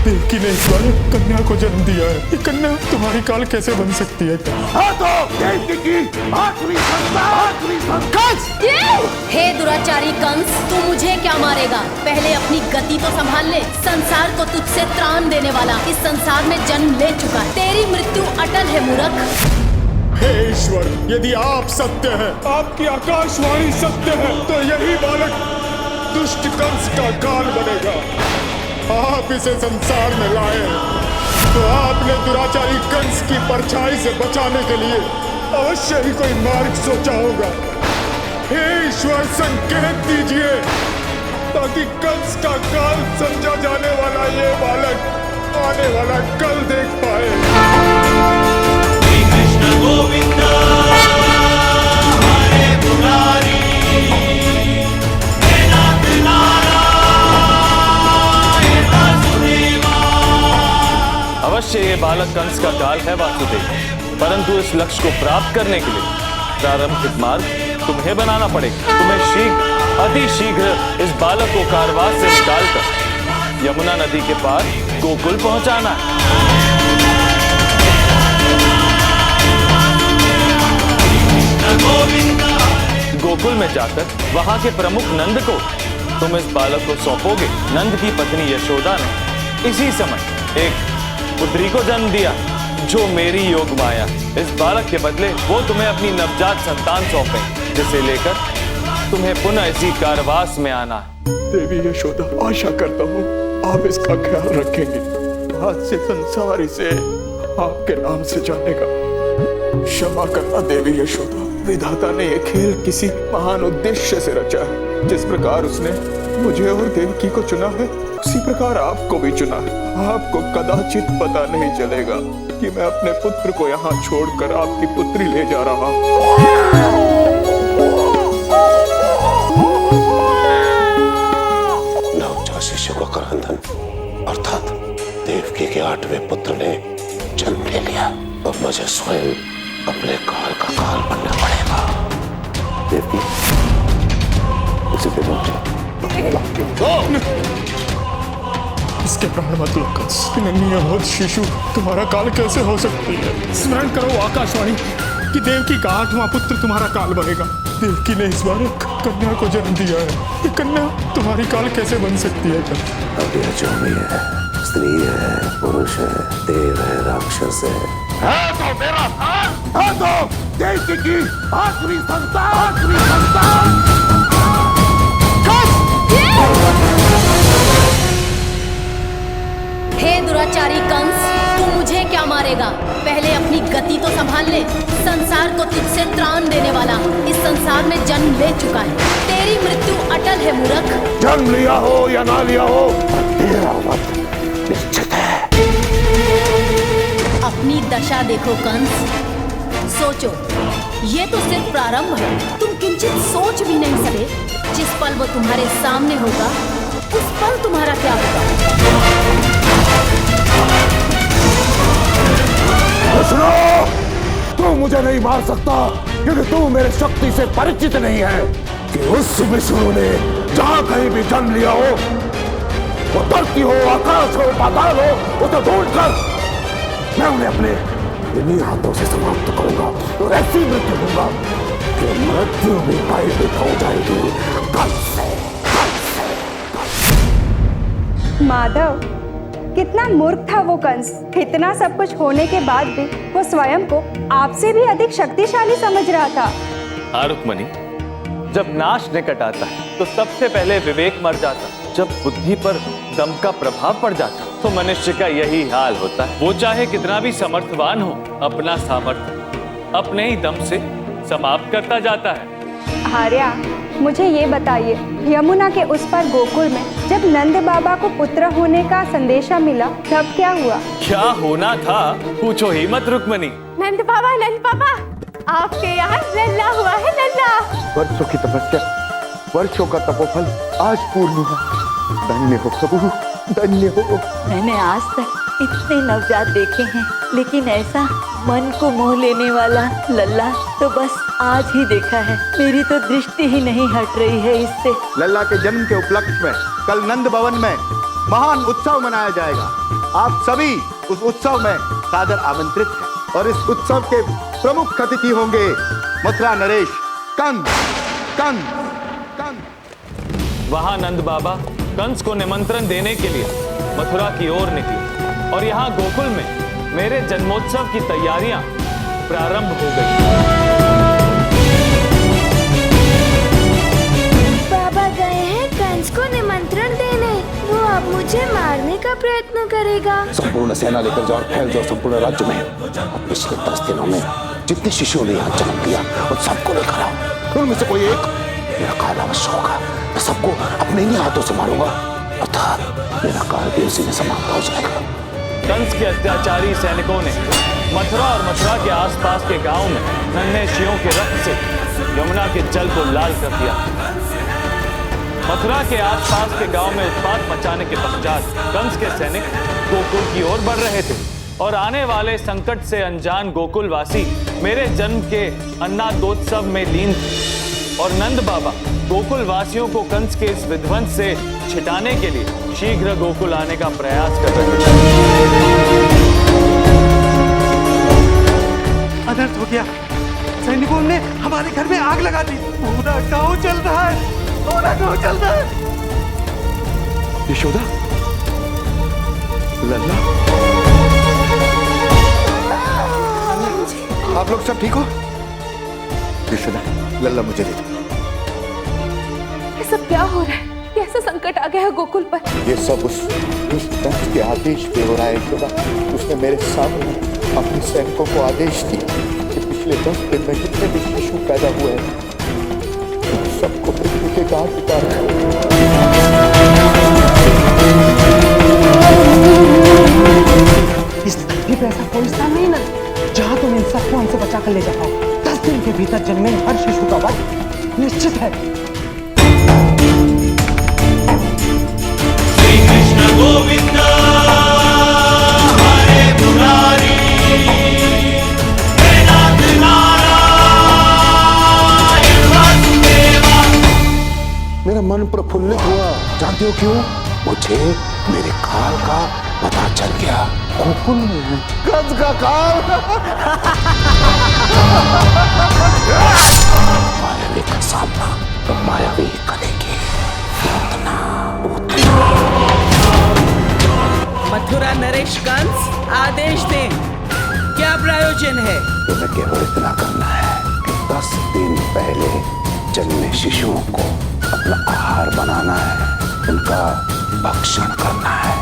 देवकी ने इस बार कन्या को जन्म दिया है। ये कन्या तुम्हारी काल कैसे बन सकती है? हे दुराचारी कंस, तू मुझे क्या मारेगा? पहले अपनी गति तो संभाल ले। संसार को तुझसे त्राण देने वाला इस संसार में जन्म ले चुका है। तेरी मृत्यु अटल है मूर्ख। हे ईश्वर, यदि आप सत्य हैं, आपकी आकाशवाणी सत्य है, तो यही बालक दुष्ट कंस का काल बनेगा। आप इसे संसार में लाए, तो आपने दुराचारी कंस की परछाई से बचाने के लिए अवश्य ही कोई मार्ग सोचा होगा। हे ईश्वर, संकेत दीजिए ताकि कंस का काल समझा जाने वाला ये बालक आने वाला कल देख पाए। कृष्ण गोविंद हरे मुरारी, हे नाथ नारायण वासुदेवा। अवश्य ये बालक कंस का काल है वासुदेव, परंतु इस लक्ष्य को प्राप्त करने के लिए प्रारंभिक मार्ग तुम्हें बनाना पड़ेगा। तुम्हें अति शीघ्र इस बालक को कारवार से निकालकर यमुना नदी के पार गोकुल पहुंचाना है। गोकुल में जाकर वहां के प्रमुख नंद को तुम इस बालक को सौंपोगे। नंद की पत्नी यशोदा ने इसी समय एक पुत्री को जन्म दिया जो मेरी योग माया। इस बालक के बदले वो तुम्हें अपनी नवजात संतान सौंपे, जिसे लेकर तुम्हें पुनः इसी कारावास में आना है। देवी यशोदा, आशा करता हूँ आप इसका ख्याल रखेंगे। आज से संसार इसे आपके नाम से जानेगा। क्षमा करना देवी यशोदा, विधाता ने यह खेल किसी महान उद्देश्य से रचा है। जिस प्रकार उसने मुझे और देवकी को चुना है, उसी प्रकार आपको भी चुना है। आपको कदाचित पता नहीं चलेगा कि मैं अपने पुत्र को यहाँ छोड़कर आपकी पुत्री ले जा रहा हूँ। नवजात शिशु का क्रंदन अर्थात देवकी के 8वें पुत्र ने जन्म ले लिया और मुझे स्वयं अपने काल का काल बनना पड़ेगा। देवकी, उसे दे इसके प्राण मत लो कंस। नन्ही अबोध शिशु तुम्हारा काल कैसे हो सकती है? स्मरण करो आकाशवाणी कि देवकी का 8वां पुत्र तुम्हारा काल बनेगा। देवकी ने इस बार कन्या को जन्म दिया है। ये कन्या तुम्हारी काल कैसे बन सकती है? अब यह जो भी है, स्त्री है, पुरुष है, देव है, राक्षस है तो मेरा है तो देवकी की आखिरी संतान। हे दुराचारी कंस, तू मुझे क्या मारेगा? पहले अपनी गति तो संभाल ले। संसार को तुझसे त्राण देने वाला इस संसार में जन्म ले चुका है। तेरी मृत्यु अटल है मूर्ख। जन्म लिया हो या ना लिया हो, तेरा वध निश्चित है। अपनी दशा देखो कंस, सोचो, ये तो सिर्फ प्रारंभ है। तुम किंचित सोच भी नहीं सके जिस पल वो तुम्हारे सामने होगा उस पल तुम्हारा क्या होगा। सुनो, तू मुझे नहीं मार सकता क्योंकि तू मेरे शक्ति से परिचित नहीं है कि उस विष्णु ने जहां कहीं भी जन्म लिया हो, वो धरती हो, आकाश हो, पाताल हो, उसे ढूंढकर मैं उन्हें अपने इन्हीं हाथों से समाप्त करूंगा और ऐसी मृत्यु दूंगा कि मृत्यु भी भयभीत हो जाएगी। कल से माधव, कितना मूर्ख था वो कंस। इतना सब कुछ होने के बाद भी वो स्वयं को आपसे भी अधिक शक्तिशाली समझ रहा था। हाँ रुक्मणी, जब नाश निकट आता है तो सबसे पहले विवेक मर जाता। जब बुद्धि पर दम का प्रभाव पड़ जाता तो मनुष्य का यही हाल होता है। वो चाहे कितना भी समर्थवान हो, अपना सामर्थ्य अपने ही दम से समाप्त करता जाता है। आर्या, मुझे ये बताइए, यमुना के उस पार गोकुल में जब नंद बाबा को पुत्र होने का संदेशा मिला तब क्या हुआ? क्या होना था पूछो ही मत रुक्मणी। नंद बाबा, आपके यहाँ लल्ला हुआ है, लल्ला। वर्षों की तपस्या, वर्षों का तपोफल आज पूर्ण हुआ। धन्य हो प्रभु, धन्य हो। मैंने आज तक इतने नवजात देखे हैं, लेकिन ऐसा मन को मोह लेने वाला लल्ला तो बस आज ही देखा है। मेरी तो दृष्टि ही नहीं हट रही है इससे। लल्ला के जन्म के उपलक्ष्य में कल नंद भवन में महान उत्सव मनाया जाएगा। आप सभी उस उत्सव में सादर आमंत्रित हैं और इस उत्सव के प्रमुख अतिथि होंगे मथुरा नरेश कंस। कंस कंस वहां नंद बाबा कंस को निमंत्रण देने के लिए मथुरा की ओर निकले और यहाँ गोकुल में मेरे जन्मोत्सव की तैयारियां प्रारंभ हो गई। बाबा गए हैं कंस को निमंत्रण देने। वो अब मुझे मारने का प्रयत्न करेगा। संपूर्ण सेना लेकर जाओ और फैल जाओ संपूर्ण राज्य में। और पिछले 10 दिनों में जितने शिशुओं ने यहाँ जन्म लिया उन सबको लेकर आओ। उनमें से कोई एक मेरा काल अवश्य होगा। मैं सबको अपने ही हाथों से मारूंगा, अर्थात मेरा काल भी उसी में समाप्त हो जाएगा। कंस के अत्याचारी सैनिकों ने मथुरा और मथुरा के आसपास के गांव में नन्हे शियों के रक्त से यमुना के जल को लाल कर दिया। मथुरा के आसपास के गांव में उत्पात मचाने के पश्चात कंस के सैनिक गोकुल की ओर बढ़ रहे थे और आने वाले संकट से अनजान गोकुलवासी मेरे जन्म के अन्नादोत्सव में लीन थे और नंद बाबा गोकुल वासियों को कंस के इस विध्वंस से छिटाने के लिए शीघ्र गोकुल आने का प्रयास कर रहे थे। अनर्थ हो गया। सैनिकों ने हमारे घर में आग लगा दी। पूरा गांव जल रहा है। पूरा गांव जल रहा है। यशोदा, लल्ला, आप लोग सब ठीक हो? यशोदा, लल्ला मुझे दे दो। ये सब क्या हो रहा है? कैसा संकट आ गया है गोकुल पर? ये सब उस कंस के आदेश पे हो रहा है यशोदा। उसने मेरे सामने अपने सैनिकों को आदेश दिया कि पिछले 10 दिन में जितने भी शिशु पैदा हुए हैं उन सबको मृत्यु के घाट उतारा। इस धरती पे ऐसा कोई स्थान नहीं ना जहां तुम इन सबको हमसे बचा कर ले जा पाओ। 10 दिन के भीतर जन्मे हर शिशु का वध निश्चित है। श्री कृष्ण गोविंद हरे मुरारी हे नाथ नारायण वासुदेवा। मेरा मन प्रफुल्लित हुआ। जानते हो क्यों? मुझे मेरे काल का पता चल गया। गोकुल में कंस का काल। मायावी का सामना तो मायावी करेगी। मथुरा नरेश कंस आदेश दें। क्या प्रयोजन है? तुम्हें केवल इतना करना है कि 10 दिन पहले जन्मे शिशुओं को अपना आहार बनाना है, उनका भक्षण करना है।